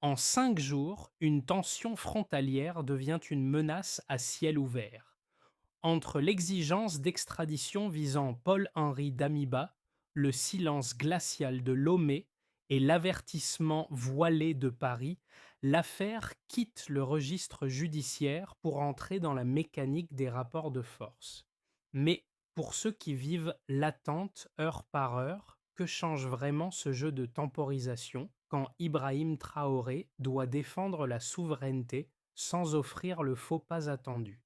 En 5 jours, une tension frontalière devient une menace à ciel ouvert. Entre l'exigence d'extradition visant Paul-Henri Damiba, le silence glacial de Lomé et l'avertissement voilé de Paris, l'affaire quitte le registre judiciaire pour entrer dans la mécanique des rapports de force. Mais pour ceux qui vivent l'attente heure par heure, que change vraiment ce jeu de temporisation quand Ibrahim Traoré doit défendre la souveraineté sans offrir le faux pas attendu?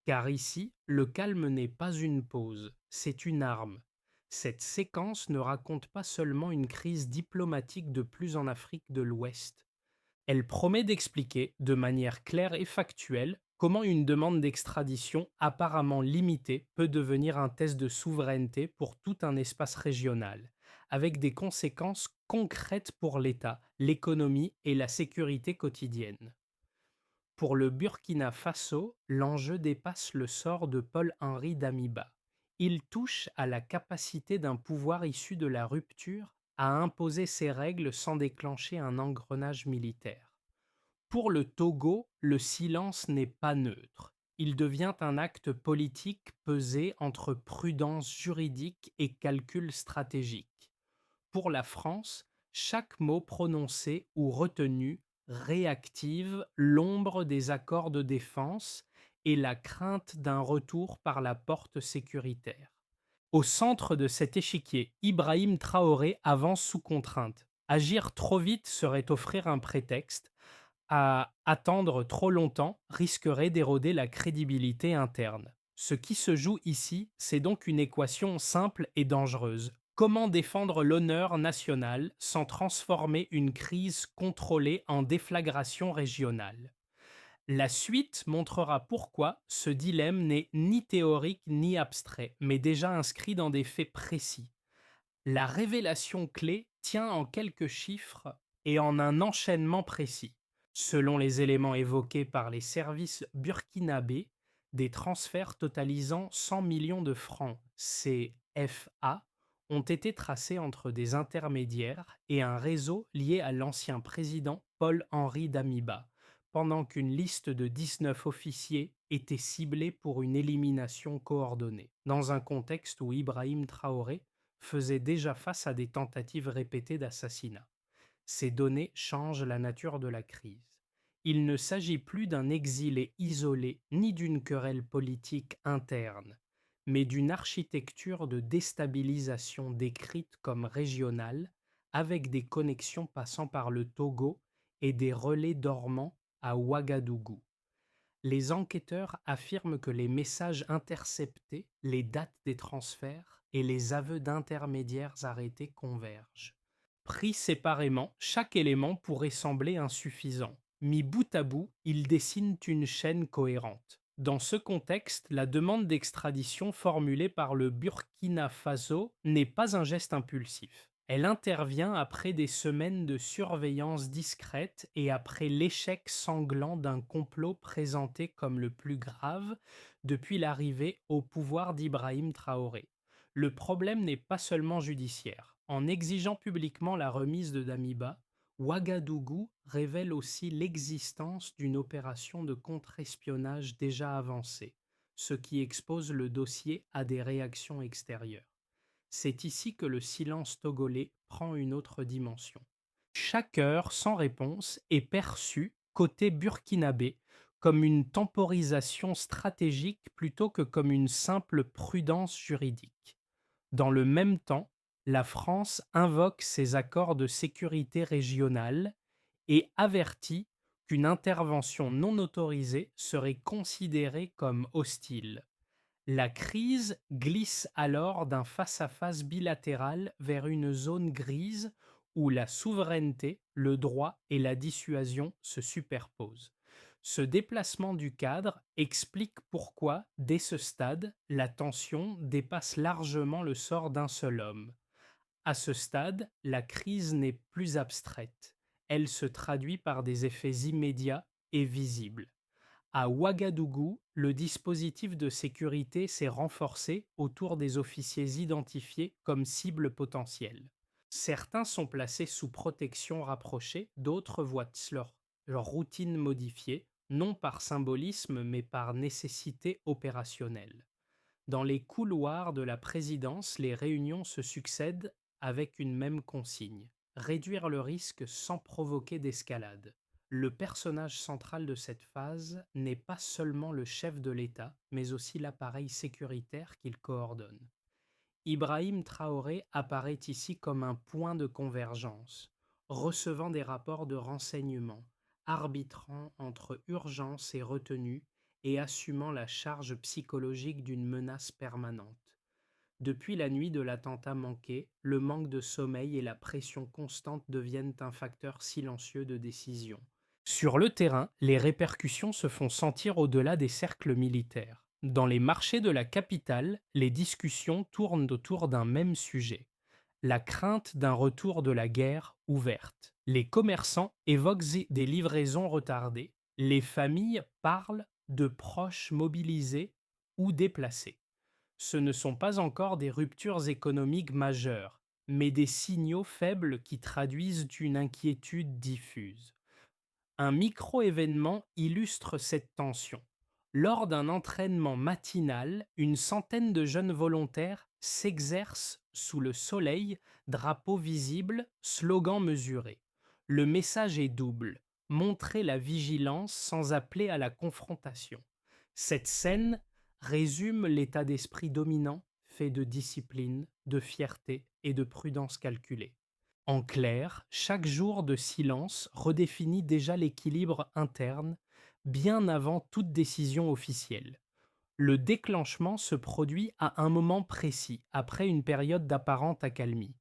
Car ici, le calme n'est pas une pause, c'est une arme. Cette séquence ne raconte pas seulement une crise diplomatique de plus en Afrique de l'Ouest. Elle promet d'expliquer, de manière claire et factuelle, comment une demande d'extradition apparemment limitée peut devenir un test de souveraineté pour tout un espace régional, avec des conséquences concrètes pour l'État, l'économie et la sécurité quotidienne. Pour le Burkina Faso, l'enjeu dépasse le sort de Paul-Henri Damiba. Il touche à la capacité d'un pouvoir issu de la rupture à imposer ses règles sans déclencher un engrenage militaire. Pour le Togo, le silence n'est pas neutre. Il devient un acte politique pesé entre prudence juridique et calcul stratégique. Pour la France, chaque mot prononcé ou retenu réactive l'ombre des accords de défense et la crainte d'un retour par la porte sécuritaire. Au centre de cet échiquier, Ibrahim Traoré avance sous contrainte. Agir trop vite serait offrir un prétexte, à attendre trop longtemps risquerait d'éroder la crédibilité interne. Ce qui se joue ici, c'est donc une équation simple et dangereuse. Comment défendre l'honneur national sans transformer une crise contrôlée en déflagration régionale? La suite montrera pourquoi ce dilemme n'est ni théorique ni abstrait, mais déjà inscrit dans des faits précis. La révélation clé tient en quelques chiffres et en un enchaînement précis. Selon les éléments évoqués par les services burkinabés, des transferts totalisant 100 millions de francs CFA ont été tracés entre des intermédiaires et un réseau lié à l'ancien président Paul-Henri Damiba, pendant qu'une liste de 19 officiers était ciblée pour une élimination coordonnée, dans un contexte où Ibrahim Traoré faisait déjà face à des tentatives répétées d'assassinat. Ces données changent la nature de la crise. Il ne s'agit plus d'un exilé isolé ni d'une querelle politique interne, mais d'une architecture de déstabilisation décrite comme régionale, avec des connexions passant par le Togo et des relais dormants à Ouagadougou. Les enquêteurs affirment que les messages interceptés, les dates des transferts et les aveux d'intermédiaires arrêtés convergent. Pris séparément, chaque élément pourrait sembler insuffisant. Mis bout à bout, ils dessinent une chaîne cohérente. Dans ce contexte, la demande d'extradition formulée par le Burkina Faso n'est pas un geste impulsif. Elle intervient après des semaines de surveillance discrète et après l'échec sanglant d'un complot présenté comme le plus grave depuis l'arrivée au pouvoir d'Ibrahim Traoré. Le problème n'est pas seulement judiciaire. En exigeant publiquement la remise de Damiba, Ouagadougou révèle aussi l'existence d'une opération de contre-espionnage déjà avancée, ce qui expose le dossier à des réactions extérieures. C'est ici que le silence togolais prend une autre dimension. Chaque heure sans réponse est perçue, côté burkinabé, comme une temporisation stratégique plutôt que comme une simple prudence juridique. Dans le même temps, la France invoque ses accords de sécurité régionale et avertit qu'une intervention non autorisée serait considérée comme hostile. La crise glisse alors d'un face-à-face bilatéral vers une zone grise où la souveraineté, le droit et la dissuasion se superposent. Ce déplacement du cadre explique pourquoi, dès ce stade, la tension dépasse largement le sort d'un seul homme. À ce stade, la crise n'est plus abstraite. Elle se traduit par des effets immédiats et visibles. À Ouagadougou, le dispositif de sécurité s'est renforcé autour des officiers identifiés comme cibles potentielles. Certains sont placés sous protection rapprochée, d'autres voient leur routine modifiée, non par symbolisme mais par nécessité opérationnelle. Dans les couloirs de la présidence, les réunions se succèdent avec une même consigne: réduire le risque sans provoquer d'escalade. Le personnage central de cette phase n'est pas seulement le chef de l'État, mais aussi l'appareil sécuritaire qu'il coordonne. Ibrahim Traoré apparaît ici comme un point de convergence, recevant des rapports de renseignement, arbitrant entre urgence et retenue et assumant la charge psychologique d'une menace permanente. Depuis la nuit de l'attentat manqué, le manque de sommeil et la pression constante deviennent un facteur silencieux de décision. Sur le terrain, les répercussions se font sentir au-delà des cercles militaires. Dans les marchés de la capitale, les discussions tournent autour d'un même sujet: la crainte d'un retour de la guerre ouverte. Les commerçants évoquent des livraisons retardées, les familles parlent de proches mobilisés ou déplacés. Ce ne sont pas encore des ruptures économiques majeures, mais des signaux faibles qui traduisent une inquiétude diffuse. Un micro-événement illustre cette tension. Lors d'un entraînement matinal, une centaine de jeunes volontaires s'exercent sous le soleil, drapeau visible, slogan mesuré. Le message est double: montrer la vigilance sans appeler à la confrontation. Cette scène résume l'état d'esprit dominant, fait de discipline, de fierté et de prudence calculée. En clair, chaque jour de silence redéfinit déjà l'équilibre interne, bien avant toute décision officielle. Le déclenchement se produit à un moment précis, après une période d'apparente accalmie.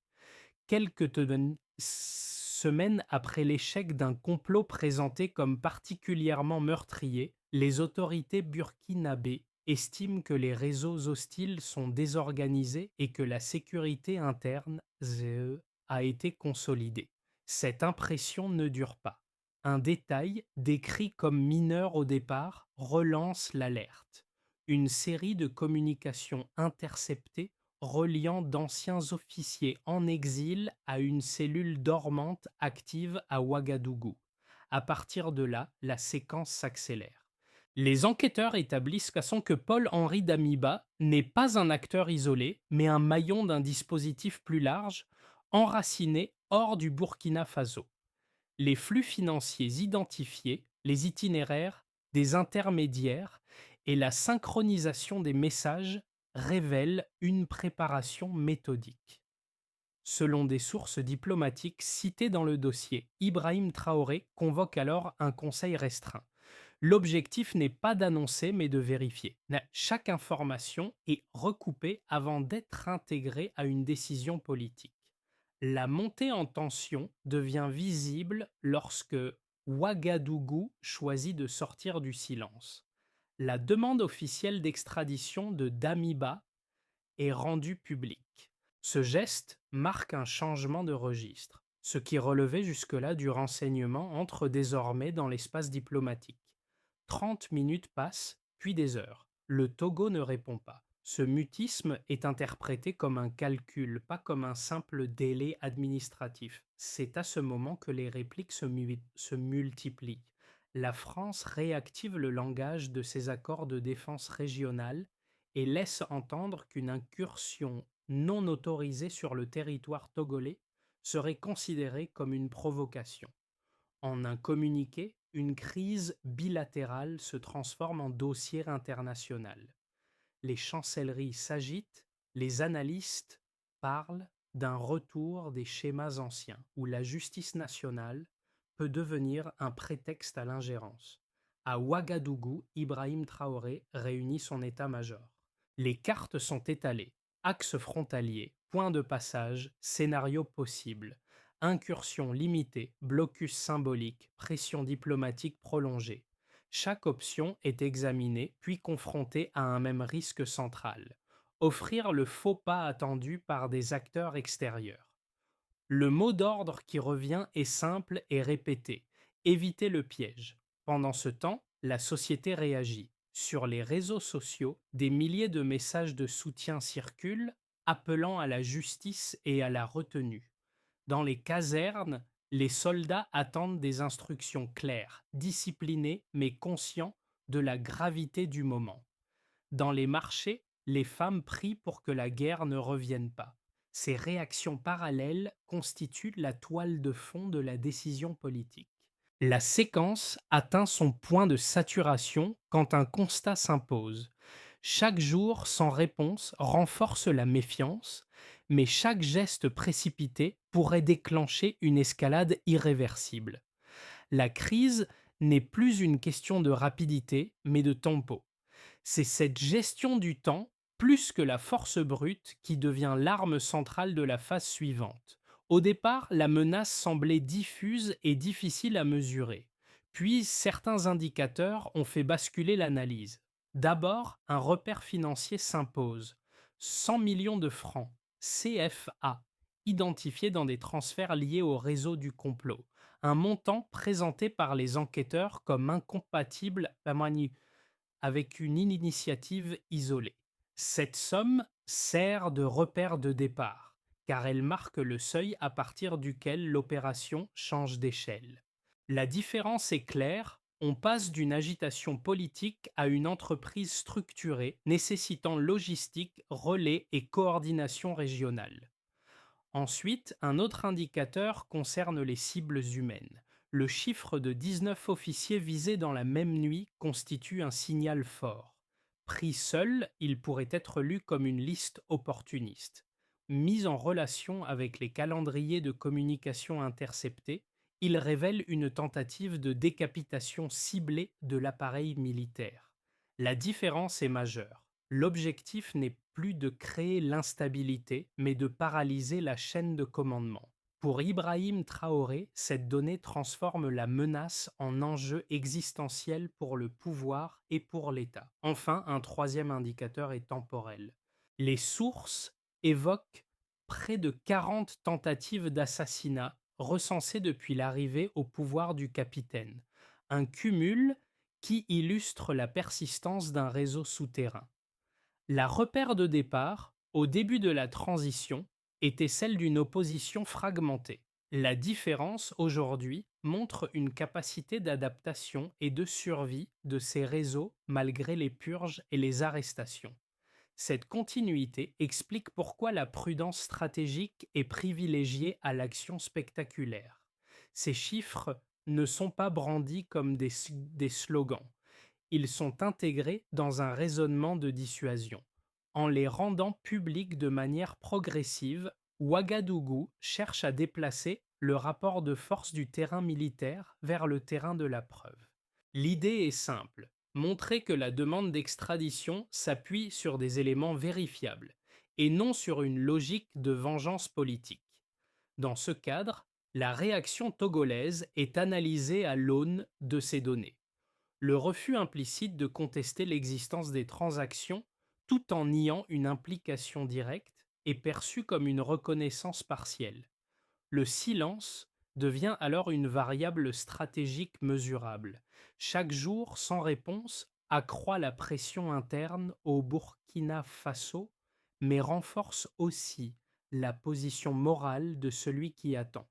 Semaines après l'échec d'un complot présenté comme particulièrement meurtrier, les autorités burkinabées estiment que les réseaux hostiles sont désorganisés et que la sécurité interne a été consolidée. Cette impression ne dure pas. Un détail, décrit comme mineur au départ, relance l'alerte. Une série de communications interceptées reliant d'anciens officiers en exil à une cellule dormante active à Ouagadougou. À partir de là, la séquence s'accélère. Les enquêteurs établissent que Paul-Henri Damiba n'est pas un acteur isolé, mais un maillon d'un dispositif plus large, enraciné hors du Burkina Faso. Les flux financiers identifiés, les itinéraires des intermédiaires et la synchronisation des messages révèlent une préparation méthodique. Selon des sources diplomatiques citées dans le dossier, Ibrahim Traoré convoque alors un conseil restreint. L'objectif n'est pas d'annoncer mais de vérifier. Chaque information est recoupée avant d'être intégrée à une décision politique. La montée en tension devient visible lorsque Ouagadougou choisit de sortir du silence. La demande officielle d'extradition de Damiba est rendue publique. Ce geste marque un changement de registre. Ce qui relevait jusque-là du renseignement entre désormais dans l'espace diplomatique. 30 minutes passent, puis des heures. Le Togo ne répond pas. Ce mutisme est interprété comme un calcul, pas comme un simple délai administratif. C'est à ce moment que les répliques se multiplient. La France réactive le langage de ses accords de défense régionale et laisse entendre qu'une incursion non autorisée sur le territoire togolais serait considérée comme une provocation. En un communiqué, une crise bilatérale se transforme en dossier international. Les chancelleries s'agitent, les analystes parlent d'un retour des schémas anciens, où la justice nationale peut devenir un prétexte à l'ingérence. À Ouagadougou, Ibrahim Traoré réunit son état-major. Les cartes sont étalées: axes frontaliers, points de passage, scénarios possibles, incursion limitée, blocus symbolique, pression diplomatique prolongée. Chaque option est examinée puis confrontée à un même risque central: offrir le faux pas attendu par des acteurs extérieurs. Le mot d'ordre qui revient est simple et répété: éviter le piège. Pendant ce temps, la société réagit. Sur les réseaux sociaux, des milliers de messages de soutien circulent, appelant à la justice et à la retenue. Dans les casernes, les soldats attendent des instructions claires, disciplinés mais conscients de la gravité du moment. Dans les marchés, les femmes prient pour que la guerre ne revienne pas. Ces réactions parallèles constituent la toile de fond de la décision politique. La séquence atteint son point de saturation quand un constat s'impose. Chaque jour sans réponse renforce la méfiance, mais chaque geste précipité pourrait déclencher une escalade irréversible. La crise n'est plus une question de rapidité, mais de tempo. C'est cette gestion du temps, plus que la force brute, qui devient l'arme centrale de la phase suivante. Au départ, la menace semblait diffuse et difficile à mesurer. Puis, certains indicateurs ont fait basculer l'analyse. D'abord, un repère financier s'impose. 100 millions de francs, CFA, identifiés dans des transferts liés au réseau du complot. Un montant présenté par les enquêteurs comme incompatible avec une initiative isolée. Cette somme sert de repère de départ, car elle marque le seuil à partir duquel l'opération change d'échelle. La différence est claire, on passe d'une agitation politique à une entreprise structurée nécessitant logistique, relais et coordination régionale. Ensuite, un autre indicateur concerne les cibles humaines. Le chiffre de 19 officiers visés dans la même nuit constitue un signal fort. Pris seul, il pourrait être lu comme une liste opportuniste. Mis en relation avec les calendriers de communication interceptés, il révèle une tentative de décapitation ciblée de l'appareil militaire. La différence est majeure. L'objectif n'est plus de créer l'instabilité, mais de paralyser la chaîne de commandement. Pour Ibrahim Traoré, cette donnée transforme la menace en enjeu existentiel pour le pouvoir et pour l'État. Enfin, un troisième indicateur est temporel. Les sources évoquent près de 40 tentatives d'assassinat recensées depuis l'arrivée au pouvoir du capitaine, un cumul qui illustre la persistance d'un réseau souterrain. La repère de départ, au début de la transition, était celle d'une opposition fragmentée. La différence, aujourd'hui, montre une capacité d'adaptation et de survie de ces réseaux malgré les purges et les arrestations. Cette continuité explique pourquoi la prudence stratégique est privilégiée à l'action spectaculaire. Ces chiffres ne sont pas brandis comme des slogans. Ils sont intégrés dans un raisonnement de dissuasion. En les rendant publics de manière progressive, Ouagadougou cherche à déplacer le rapport de force du terrain militaire vers le terrain de la preuve. L'idée est simple, montrer que la demande d'extradition s'appuie sur des éléments vérifiables et non sur une logique de vengeance politique. Dans ce cadre, la réaction togolaise est analysée à l'aune de ces données. Le refus implicite de contester l'existence des transactions tout en niant une implication directe est perçu comme une reconnaissance partielle. Le silence devient alors une variable stratégique mesurable. Chaque jour sans réponse accroît la pression interne au Burkina Faso, mais renforce aussi la position morale de celui qui attend.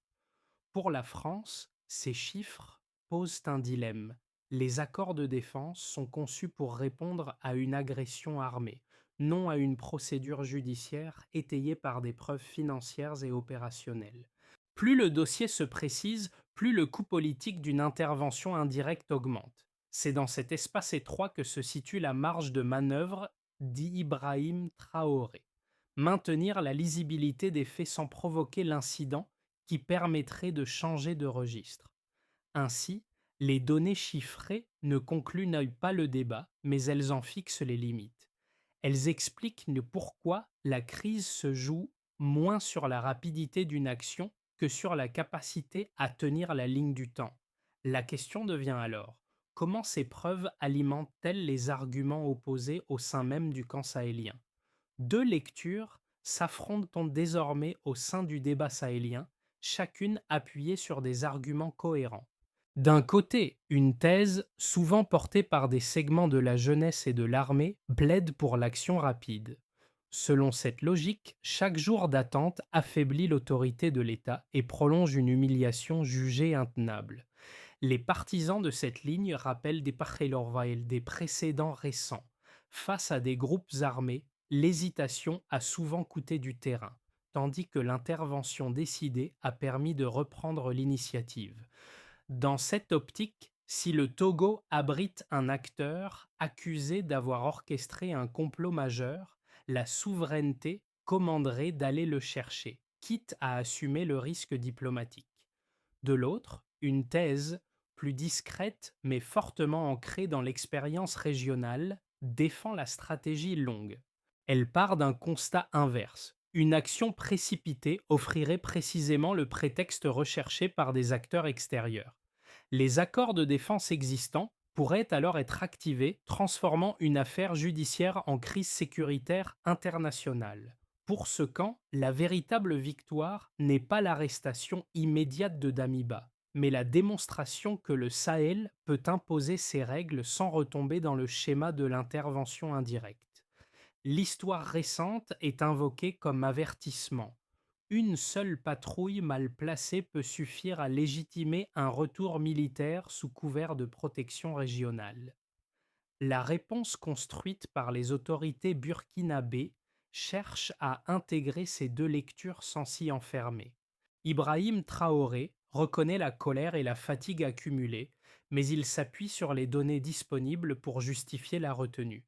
Pour la France, ces chiffres posent un dilemme. Les accords de défense sont conçus pour répondre à une agression armée, non à une procédure judiciaire étayée par des preuves financières et opérationnelles. Plus le dossier se précise, plus le coût politique d'une intervention indirecte augmente. C'est dans cet espace étroit que se situe la marge de manœuvre d'Ibrahim Traoré. Maintenir la lisibilité des faits sans provoquer l'incident qui permettrait de changer de registre. Ainsi, les données chiffrées ne concluent pas le débat, mais elles en fixent les limites. Elles expliquent pourquoi la crise se joue moins sur la rapidité d'une action que sur la capacité à tenir la ligne du temps. La question devient alors, comment ces preuves alimentent-elles les arguments opposés au sein même du camp sahélien? Deux lectures s'affrontent désormais au sein du débat sahélien, chacune appuyée sur des arguments cohérents. D'un côté, une thèse, souvent portée par des segments de la jeunesse et de l'armée, plaide pour l'action rapide. Selon cette logique, chaque jour d'attente affaiblit l'autorité de l'État et prolonge une humiliation jugée intenable. Les partisans de cette ligne rappellent des Pajellorwail, des précédents récents. Face à des groupes armés, l'hésitation a souvent coûté du terrain, tandis que l'intervention décidée a permis de reprendre l'initiative. Dans cette optique, si le Togo abrite un acteur accusé d'avoir orchestré un complot majeur, la souveraineté commanderait d'aller le chercher, quitte à assumer le risque diplomatique. De l'autre, une thèse, plus discrète mais fortement ancrée dans l'expérience régionale, défend la stratégie longue. Elle part d'un constat inverse. Une action précipitée offrirait précisément le prétexte recherché par des acteurs extérieurs. Les accords de défense existants pourraient alors être activés, transformant une affaire judiciaire en crise sécuritaire internationale. Pour ce camp, la véritable victoire n'est pas l'arrestation immédiate de Damiba, mais la démonstration que le Sahel peut imposer ses règles sans retomber dans le schéma de l'intervention indirecte. L'histoire récente est invoquée comme avertissement. Une seule patrouille mal placée peut suffire à légitimer un retour militaire sous couvert de protection régionale. La réponse construite par les autorités burkinabées cherche à intégrer ces deux lectures sans s'y enfermer. Ibrahim Traoré reconnaît la colère et la fatigue accumulées, mais il s'appuie sur les données disponibles pour justifier la retenue.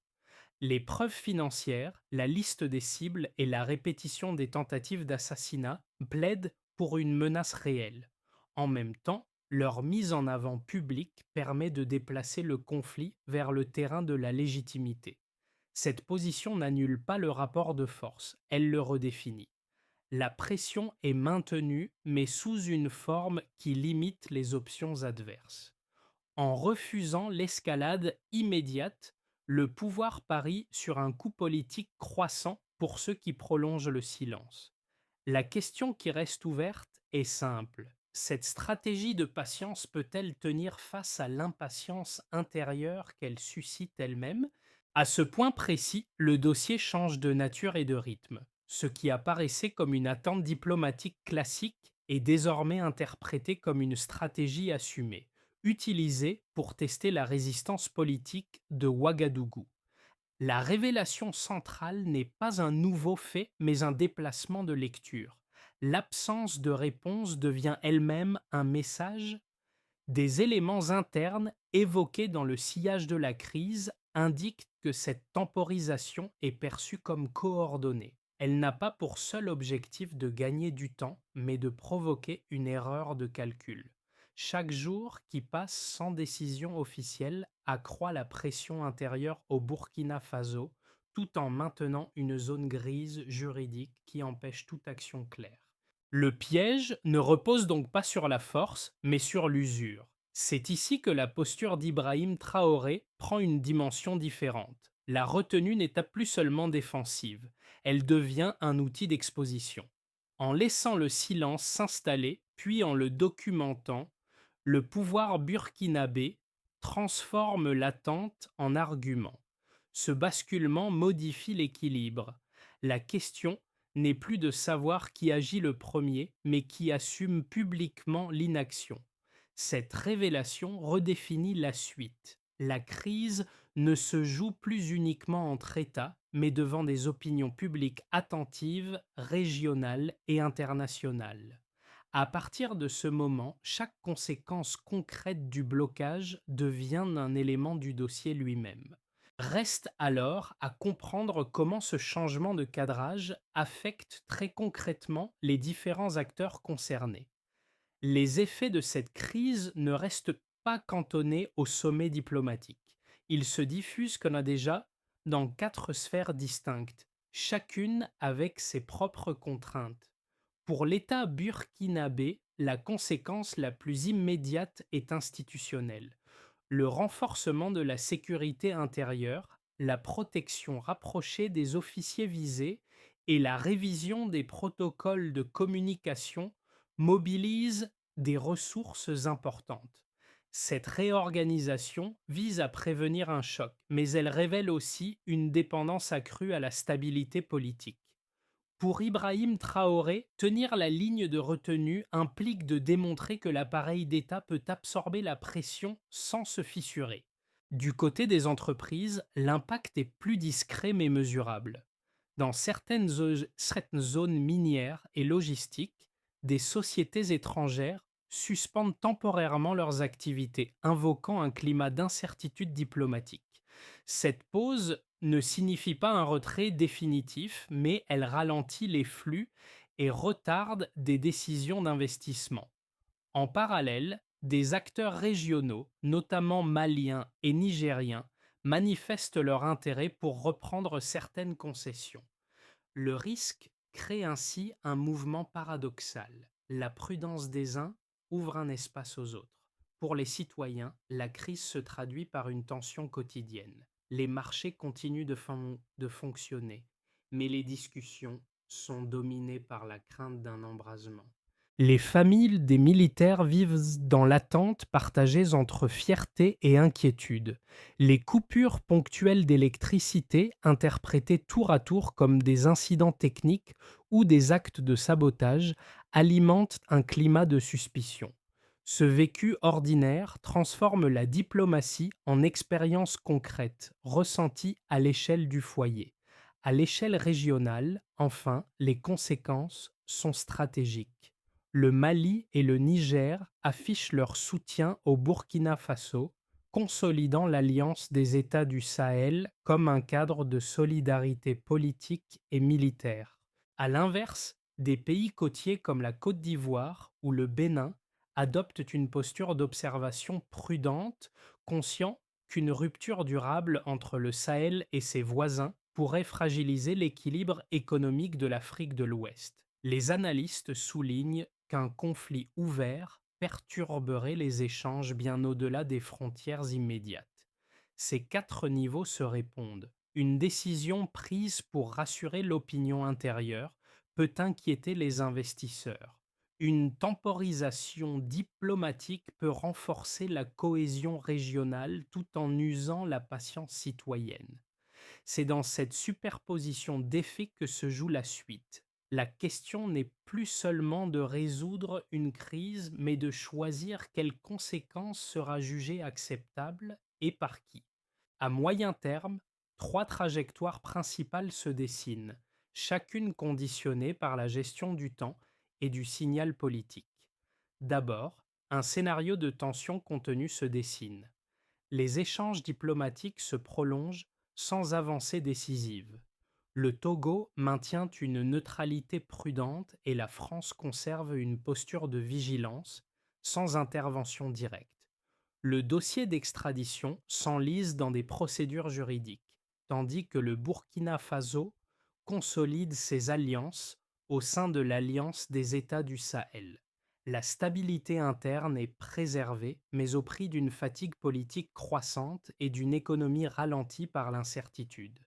Les preuves financières, la liste des cibles et la répétition des tentatives d'assassinat plaident pour une menace réelle. En même temps, leur mise en avant publique permet de déplacer le conflit vers le terrain de la légitimité. Cette position n'annule pas le rapport de force, elle le redéfinit. La pression est maintenue, mais sous une forme qui limite les options adverses. En refusant l'escalade immédiate, le pouvoir parie sur un coût politique croissant pour ceux qui prolongent le silence. La question qui reste ouverte est simple. Cette stratégie de patience peut-elle tenir face à l'impatience intérieure qu'elle suscite elle-même? À ce point précis, le dossier change de nature et de rythme. Ce qui apparaissait comme une attente diplomatique classique est désormais interprété comme une stratégie assumée, utilisée pour tester la résistance politique de Ouagadougou. La révélation centrale n'est pas un nouveau fait, mais un déplacement de lecture. L'absence de réponse devient elle-même un message. Des éléments internes évoqués dans le sillage de la crise indiquent que cette temporisation est perçue comme coordonnée. Elle n'a pas pour seul objectif de gagner du temps, mais de provoquer une erreur de calcul. Chaque jour qui passe sans décision officielle accroît la pression intérieure au Burkina Faso, tout en maintenant une zone grise juridique qui empêche toute action claire. Le piège ne repose donc pas sur la force, mais sur l'usure. C'est ici que la posture d'Ibrahim Traoré prend une dimension différente. La retenue n'est plus seulement défensive, elle devient un outil d'exposition. En laissant le silence s'installer, puis en le documentant, le pouvoir burkinabé transforme l'attente en argument. Ce basculement modifie l'équilibre. La question n'est plus de savoir qui agit le premier, mais qui assume publiquement l'inaction. Cette révélation redéfinit la suite. La crise ne se joue plus uniquement entre États, mais devant des opinions publiques attentives, régionales et internationales. À partir de ce moment, chaque conséquence concrète du blocage devient un élément du dossier lui-même. Reste alors à comprendre comment ce changement de cadrage affecte très concrètement les différents acteurs concernés. Les effets de cette crise ne restent pas cantonnés au sommet diplomatique. Ils se diffusent comme déjà dans quatre sphères distinctes, chacune avec ses propres contraintes. Pour l'État burkinabé, la conséquence la plus immédiate est institutionnelle. Le renforcement de la sécurité intérieure, la protection rapprochée des officiers visés et la révision des protocoles de communication mobilisent des ressources importantes. Cette réorganisation vise à prévenir un choc, mais elle révèle aussi une dépendance accrue à la stabilité politique. Pour Ibrahim Traoré, tenir la ligne de retenue implique de démontrer que l'appareil d'État peut absorber la pression sans se fissurer. Du côté des entreprises, l'impact est plus discret mais mesurable. Dans certaines zones minières et logistiques, des sociétés étrangères suspendent temporairement leurs activités, invoquant un climat d'incertitude diplomatique. Cette pause ne signifie pas un retrait définitif, mais elle ralentit les flux et retarde des décisions d'investissement. En parallèle, des acteurs régionaux, notamment maliens et nigériens, manifestent leur intérêt pour reprendre certaines concessions. Le risque crée ainsi un mouvement paradoxal. La prudence des uns ouvre un espace aux autres. Pour les citoyens, la crise se traduit par une tension quotidienne. Les marchés continuent de fonctionner, mais les discussions sont dominées par la crainte d'un embrasement. Les familles des militaires vivent dans l'attente partagées entre fierté et inquiétude. Les coupures ponctuelles d'électricité, interprétées tour à tour comme des incidents techniques ou des actes de sabotage, alimentent un climat de suspicion. Ce vécu ordinaire transforme la diplomatie en expérience concrète, ressentie à l'échelle du foyer. À l'échelle régionale, enfin, les conséquences sont stratégiques. Le Mali et le Niger affichent leur soutien au Burkina Faso, consolidant l'alliance des États du Sahel comme un cadre de solidarité politique et militaire. À l'inverse, des pays côtiers comme la Côte d'Ivoire ou le Bénin adoptent une posture d'observation prudente, conscients qu'une rupture durable entre le Sahel et ses voisins pourrait fragiliser l'équilibre économique de l'Afrique de l'Ouest. Les analystes soulignent qu'un conflit ouvert perturberait les échanges bien au-delà des frontières immédiates. Ces quatre niveaux se répondent. Une décision prise pour rassurer l'opinion intérieure peut inquiéter les investisseurs. Une temporisation diplomatique peut renforcer la cohésion régionale tout en usant la patience citoyenne. C'est dans cette superposition d'effets que se joue la suite. La question n'est plus seulement de résoudre une crise, mais de choisir quelle conséquence sera jugée acceptable et par qui. À moyen terme, trois trajectoires principales se dessinent, chacune conditionnée par la gestion du temps et du signal politique. D'abord, un scénario de tension contenue se dessine. Les échanges diplomatiques se prolongent sans avancée décisive. Le Togo maintient une neutralité prudente et la France conserve une posture de vigilance, sans intervention directe. Le dossier d'extradition s'enlise dans des procédures juridiques, tandis que le Burkina Faso consolide ses alliances au sein de l'Alliance des États du Sahel. La stabilité interne est préservée, mais au prix d'une fatigue politique croissante et d'une économie ralentie par l'incertitude.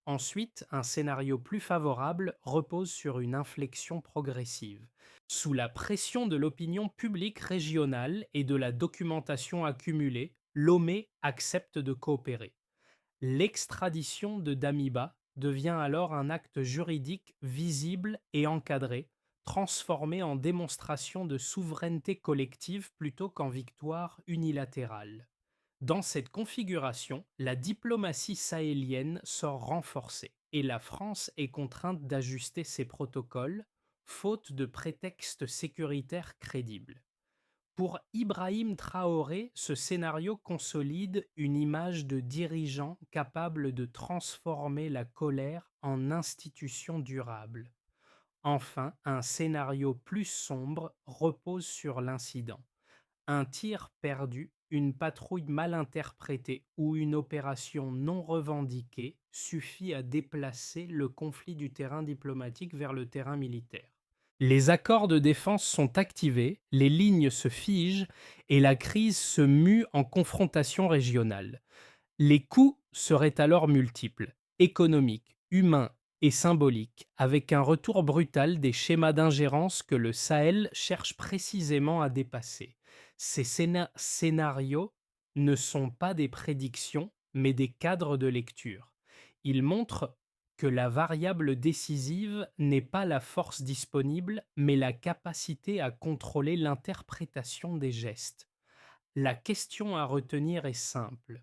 Ensuite, un scénario plus favorable repose sur une inflexion progressive. Sous la pression de l'opinion publique régionale et de la documentation accumulée, Lomé accepte de coopérer. L'extradition de Damiba devient alors un acte juridique visible et encadré, transformé en démonstration de souveraineté collective plutôt qu'en victoire unilatérale. Dans cette configuration, la diplomatie sahélienne sort renforcée et la France est contrainte d'ajuster ses protocoles, faute de prétextes sécuritaires crédibles. Pour Ibrahim Traoré, ce scénario consolide une image de dirigeant capable de transformer la colère en institution durable. Enfin, un scénario plus sombre repose sur l'incident. Un tir perdu, une patrouille mal interprétée ou une opération non revendiquée suffit à déplacer le conflit du terrain diplomatique vers le terrain militaire. Les accords de défense sont activés, les lignes se figent et la crise se mue en confrontation régionale. Les coûts seraient alors multiples, économiques, humains et symboliques, avec un retour brutal des schémas d'ingérence que le Sahel cherche précisément à dépasser. Ces scénarios ne sont pas des prédictions, mais des cadres de lecture. Ils montrent que la variable décisive n'est pas la force disponible, mais la capacité à contrôler l'interprétation des gestes. La question à retenir est simple.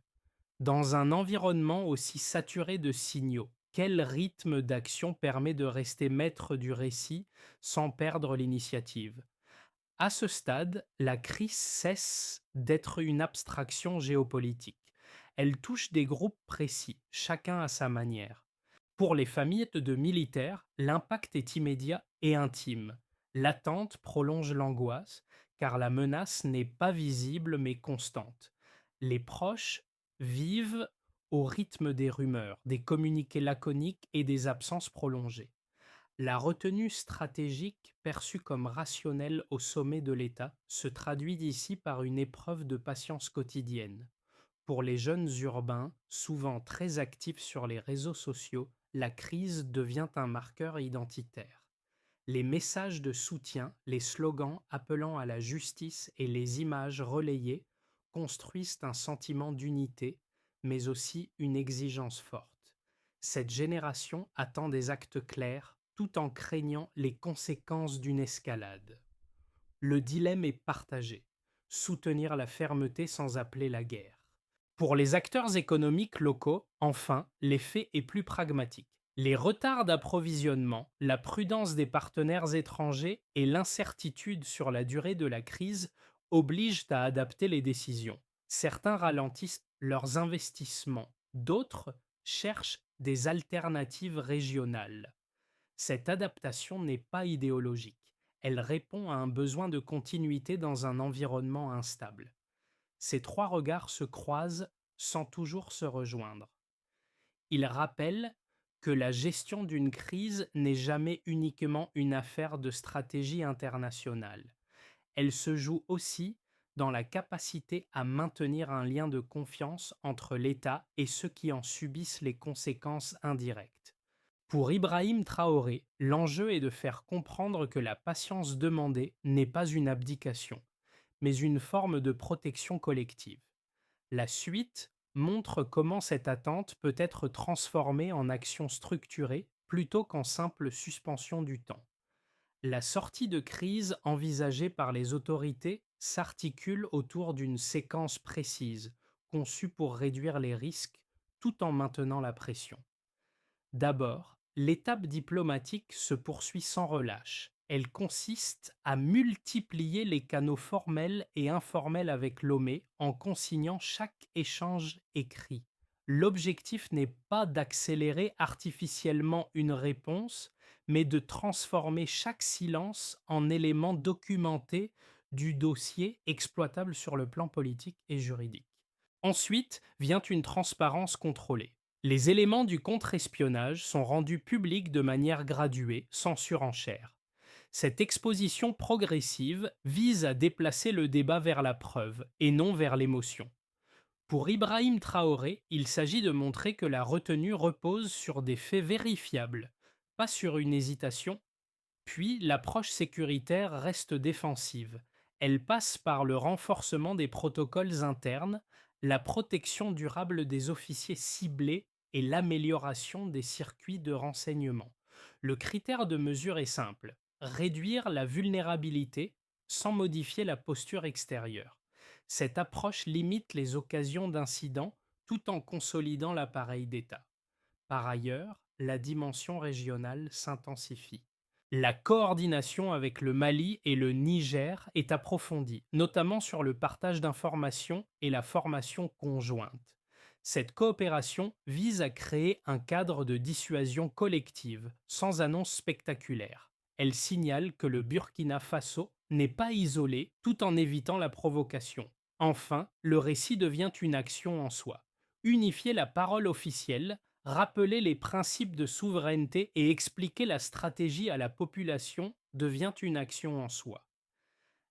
Dans un environnement aussi saturé de signaux, quel rythme d'action permet de rester maître du récit sans perdre l'initiative? À ce stade, la crise cesse d'être une abstraction géopolitique. Elle touche des groupes précis, chacun à sa manière. Pour les familles de militaires, l'impact est immédiat et intime. L'attente prolonge l'angoisse, car la menace n'est pas visible mais constante. Les proches vivent au rythme des rumeurs, des communiqués laconiques et des absences prolongées. La retenue stratégique, perçue comme rationnelle au sommet de l'État, se traduit ici par une épreuve de patience quotidienne. Pour les jeunes urbains, souvent très actifs sur les réseaux sociaux, la crise devient un marqueur identitaire. Les messages de soutien, les slogans appelant à la justice et les images relayées construisent un sentiment d'unité, mais aussi une exigence forte. Cette génération attend des actes clairs tout en craignant les conséquences d'une escalade. Le dilemme est partagé. Soutenir la fermeté sans appeler la guerre. Pour les acteurs économiques locaux, enfin, l'effet est plus pragmatique. Les retards d'approvisionnement, la prudence des partenaires étrangers et l'incertitude sur la durée de la crise obligent à adapter les décisions. Certains ralentissent leurs investissements, d'autres cherchent des alternatives régionales. Cette adaptation n'est pas idéologique. Elle répond à un besoin de continuité dans un environnement instable. Ces trois regards se croisent sans toujours se rejoindre. Ils rappellent que la gestion d'une crise n'est jamais uniquement une affaire de stratégie internationale. Elle se joue aussi dans la capacité à maintenir un lien de confiance entre l'État et ceux qui en subissent les conséquences indirectes. Pour Ibrahim Traoré, l'enjeu est de faire comprendre que la patience demandée n'est pas une abdication, mais une forme de protection collective. La suite montre comment cette attente peut être transformée en action structurée plutôt qu'en simple suspension du temps. La sortie de crise envisagée par les autorités s'articule autour d'une séquence précise, conçue pour réduire les risques tout en maintenant la pression. D'abord, l'étape diplomatique se poursuit sans relâche. Elle consiste à multiplier les canaux formels et informels avec Lomé en consignant chaque échange écrit. L'objectif n'est pas d'accélérer artificiellement une réponse, mais de transformer chaque silence en élément documenté du dossier exploitable sur le plan politique et juridique. Ensuite vient une transparence contrôlée. Les éléments du contre-espionnage sont rendus publics de manière graduée, sans surenchère. Cette exposition progressive vise à déplacer le débat vers la preuve et non vers l'émotion. Pour Ibrahim Traoré, il s'agit de montrer que la retenue repose sur des faits vérifiables, pas sur une hésitation. Puis l'approche sécuritaire reste défensive. Elle passe par le renforcement des protocoles internes, la protection durable des officiers ciblés et l'amélioration des circuits de renseignement. Le critère de mesure est simple: réduire la vulnérabilité sans modifier la posture extérieure. Cette approche limite les occasions d'incidents tout en consolidant l'appareil d'État. Par ailleurs, la dimension régionale s'intensifie. La coordination avec le Mali et le Niger est approfondie, notamment sur le partage d'informations et la formation conjointe. Cette coopération vise à créer un cadre de dissuasion collective, sans annonce spectaculaire. Elle signale que le Burkina Faso n'est pas isolé tout en évitant la provocation. Enfin, le récit devient une action en soi. Unifier la parole officielle, rappeler les principes de souveraineté et expliquer la stratégie à la population devient une action en soi.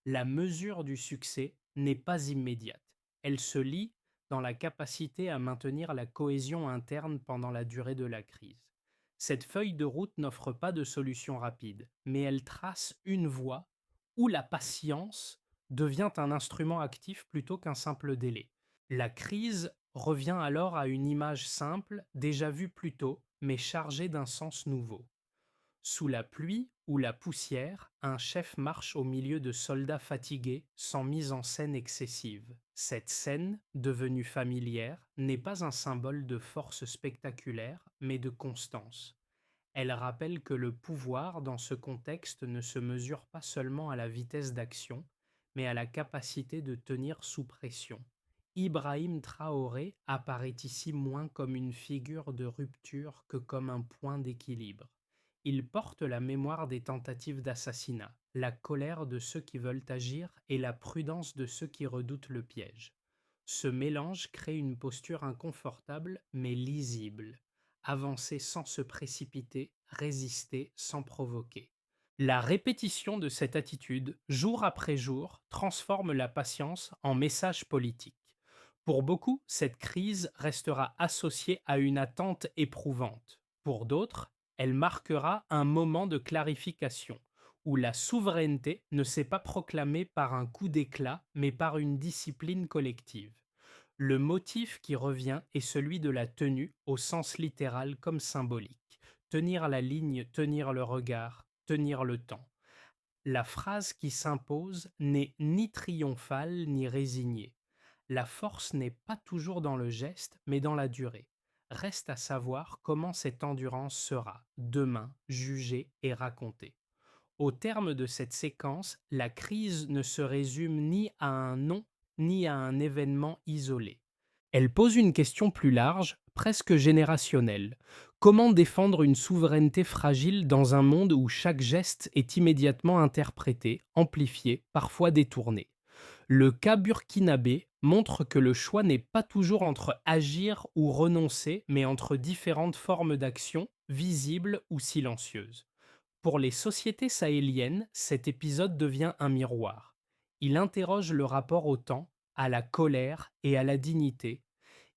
La mesure du succès n'est pas immédiate. Elle se lie dans la capacité à maintenir la cohésion interne pendant la durée de la crise. Cette feuille de route n'offre pas de solution rapide, mais elle trace une voie où la patience devient un instrument actif plutôt qu'un simple délai. La crise revient alors à une image simple, déjà vue plus tôt, mais chargée d'un sens nouveau. Sous la pluie ou la poussière, un chef marche au milieu de soldats fatigués, sans mise en scène excessive. Cette scène, devenue familière, n'est pas un symbole de force spectaculaire, mais de constance. Elle rappelle que le pouvoir, dans ce contexte, ne se mesure pas seulement à la vitesse d'action, mais à la capacité de tenir sous pression. Ibrahim Traoré apparaît ici moins comme une figure de rupture que comme un point d'équilibre. Il porte la mémoire des tentatives d'assassinat, la colère de ceux qui veulent agir et la prudence de ceux qui redoutent le piège. Ce mélange crée une posture inconfortable mais lisible. Avancer sans se précipiter, résister sans provoquer. La répétition de cette attitude, jour après jour, transforme la patience en message politique. Pour beaucoup, cette crise restera associée à une attente éprouvante. Pour d'autres, elle marquera un moment de clarification, où la souveraineté ne s'est pas proclamée par un coup d'éclat, mais par une discipline collective. Le motif qui revient est celui de la tenue au sens littéral comme symbolique. Tenir la ligne, tenir le regard, tenir le temps. La phrase qui s'impose n'est ni triomphale ni résignée. La force n'est pas toujours dans le geste, mais dans la durée. Reste à savoir comment cette endurance sera, demain, jugée et racontée. Au terme de cette séquence, la crise ne se résume ni à un nom, ni à un événement isolé. Elle pose une question plus large, presque générationnelle. Comment défendre une souveraineté fragile dans un monde où chaque geste est immédiatement interprété, amplifié, parfois détourné? Le cas burkinabé montre que le choix n'est pas toujours entre agir ou renoncer, mais entre différentes formes d'action, visibles ou silencieuses. Pour les sociétés sahéliennes, cet épisode devient un miroir. Il interroge le rapport au temps, à la colère et à la dignité.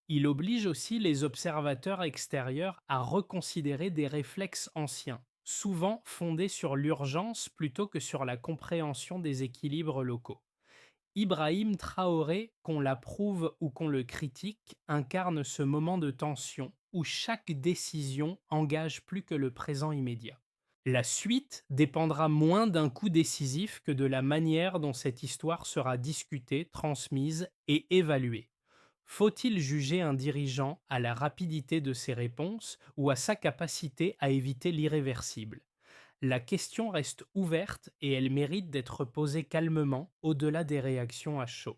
Il oblige aussi les observateurs extérieurs à reconsidérer des réflexes anciens, souvent fondés sur l'urgence plutôt que sur la compréhension des équilibres locaux. Ibrahim Traoré, qu'on l'approuve ou qu'on le critique, incarne ce moment de tension où chaque décision engage plus que le présent immédiat. La suite dépendra moins d'un coup décisif que de la manière dont cette histoire sera discutée, transmise et évaluée. Faut-il juger un dirigeant à la rapidité de ses réponses ou à sa capacité à éviter l'irréversible? La question reste ouverte et elle mérite d'être posée calmement au-delà des réactions à chaud.